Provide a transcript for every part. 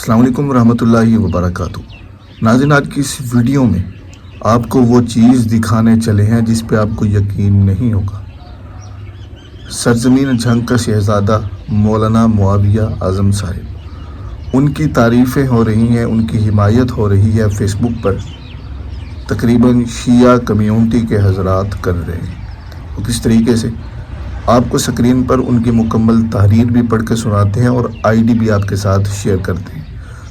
السلام علیکم ورحمۃ اللہ وبرکاتہ۔ ناظرین، آج کی اس ویڈیو میں آپ کو وہ چیز دکھانے چلے ہیں جس پہ آپ کو یقین نہیں ہوگا۔ سرزمین جنگ کا شہزادہ مولانا معاویہ اعظم صاحب، ان کی تعریفیں ہو رہی ہیں، ان کی حمایت ہو رہی ہے فیس بک پر، تقریباً شیعہ کمیونٹی کے حضرات کر رہے ہیں۔ وہ کس طریقے سے؟ آپ کو سکرین پر ان کی مکمل تحریر بھی پڑھ کے سناتے ہیں اور آئی ڈی بھی آپ کے ساتھ شیئر کرتے ہیں،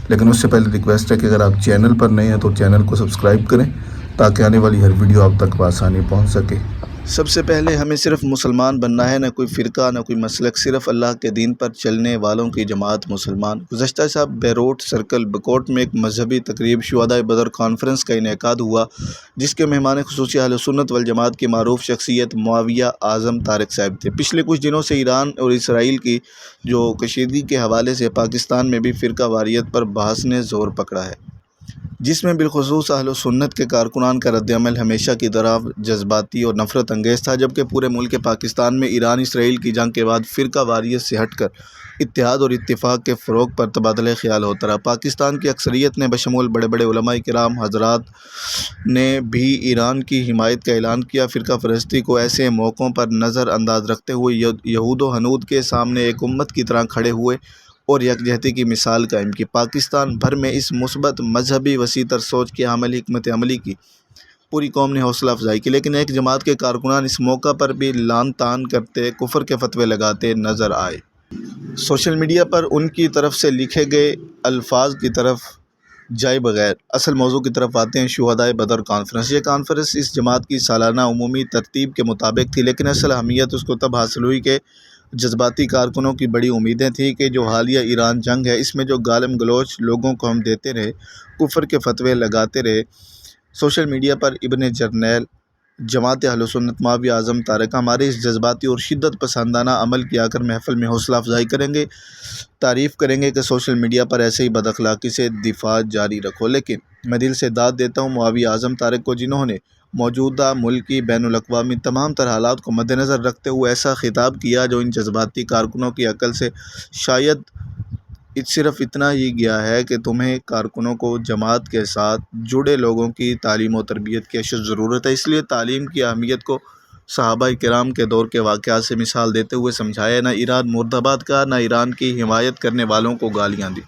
لیکن اس سے پہلے ریکویسٹ ہے کہ اگر آپ چینل پر نئے ہیں تو چینل کو سبسکرائب کریں تاکہ آنے والی ہر ویڈیو آپ تک بآسانی پہنچ سکے۔ سب سے پہلے ہمیں صرف مسلمان بننا ہے، نہ کوئی فرقہ نہ کوئی مسلک، صرف اللہ کے دین پر چلنے والوں کی جماعت مسلمان۔ گزشتہ شب بیروٹ سرکل بکوٹ میں ایک مذہبی تقریب شہدائے بدر کانفرنس کا انعقاد ہوا، جس کے مہمان خصوصی اہل سنت والجماعت کی معروف شخصیت معاویہ اعظم طارق صاحب تھے۔ پچھلے کچھ دنوں سے ایران اور اسرائیل کی جو کشیدگی کے حوالے سے پاکستان میں بھی فرقہ واریت پر بحث نے زور پکڑا ہے، جس میں بالخصوص اہل سنت کے کارکنان کا رد عمل ہمیشہ کی طرح جذباتی اور نفرت انگیز تھا، جبکہ پورے ملک پاکستان میں ایران اسرائیل کی جنگ کے بعد فرقہ واریت سے ہٹ کر اتحاد اور اتفاق کے فروغ پر تبادلہ خیال ہوتا رہا۔ پاکستان کی اکثریت نے بشمول بڑے بڑے علماء کرام حضرات نے بھی ایران کی حمایت کا اعلان کیا۔ فرقہ پرستی کو ایسے موقعوں پر نظر انداز رکھتے ہوئے یہود و ہنود کے سامنے ایک امت کی طرح کھڑے ہوئے اور یکجہتی کی مثال قائم کی۔ پاکستان بھر میں اس مثبت مذہبی وسیع تر سوچ کے حامل حکمت عملی کی پوری قوم نے حوصلہ افزائی کی، لیکن ایک جماعت کے کارکنان اس موقع پر بھی لعن طعن کرتے، کفر کے فتوے لگاتے نظر آئے۔ سوشل میڈیا پر ان کی طرف سے لکھے گئے الفاظ کی طرف جائے بغیر اصل موضوع کی طرف آتے ہیں۔ شہدائے بدر کانفرنس، یہ کانفرنس اس جماعت کی سالانہ عمومی ترتیب کے مطابق تھی، لیکن اصل اہمیت اس کو تب حاصل ہوئی کہ جذباتی کارکنوں کی بڑی امیدیں تھیں کہ جو حالیہ ایران جنگ ہے، اس میں جو گالم گلوچ لوگوں کو ہم دیتے رہے، کفر کے فتوے لگاتے رہے، سوشل میڈیا پر ابن جرنیل جماعت اہل سنت معاویہ اعظم طارق ہمارے اس جذباتی اور شدت پسندانہ عمل کی آ کر محفل میں حوصلہ افزائی کریں گے، تعریف کریں گے کہ سوشل میڈیا پر ایسے ہی بد اخلاقی سے دفاع جاری رکھو۔ لیکن میں دل سے داد دیتا ہوں معاویہ اعظم طارق کو، جنہوں نے موجودہ ملکی بین الاقوامی تمام تر حالات کو مد نظر رکھتے ہوئے ایسا خطاب کیا جو ان جذباتی کارکنوں کی عقل سے شاید صرف اتنا ہی گیا ہے کہ تمہیں کارکنوں کو جماعت کے ساتھ جڑے لوگوں کی تعلیم و تربیت کی اشد ضرورت ہے۔ اس لیے تعلیم کی اہمیت کو صحابہ کرام کے دور کے واقعات سے مثال دیتے ہوئے سمجھایا، نہ ایران مرد آباد کا، نہ ایران کی حمایت کرنے والوں کو گالیاں دی،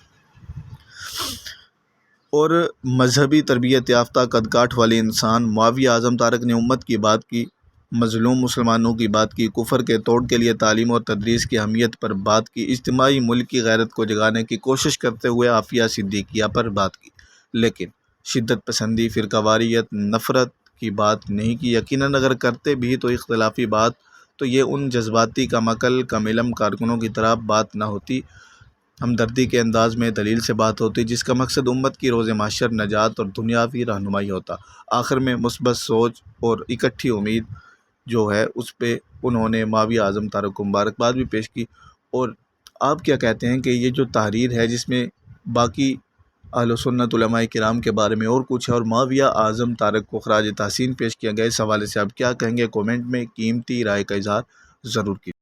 اور مذہبی تربیت یافتہ قد کاٹ والے انسان معاویہ اعظم طارق نے امت کی بات کی، مظلوم مسلمانوں کی بات کی، کفر کے توڑ کے لیے تعلیم اور تدریس کی اہمیت پر بات کی، اجتماعی ملکی غیرت کو جگانے کی کوشش کرتے ہوئے عافیہ صدیقیہ پر بات کی، لیکن شدت پسندی، فرقہ واریت، نفرت کی بات نہیں کی۔ یقیناً اگر کرتے بھی تو اختلافی بات، تو یہ ان جذباتی کم عقل کم علم کارکنوں کی طرح بات نہ ہوتی، ہمدردی کے انداز میں دلیل سے بات ہوتی، جس کا مقصد امت کی روز محشر نجات اور دنیاوی رہنمائی ہوتا۔ آخر میں مثبت سوچ اور اکٹھی امید جو ہے اس پہ انہوں نے معاویہ اعظم طارق کو مبارکباد بھی پیش کی۔ اور آپ کیا کہتے ہیں کہ یہ جو تحریر ہے جس میں باقی اہل سنت علماء کرام کے بارے میں اور کچھ ہے اور معاویہ اعظم طارق کو خراج تحسین پیش کیا گیا، اس حوالے سے آپ کیا کہیں گے؟ کومنٹ میں قیمتی رائے کا اظہار ضرور کیجیے۔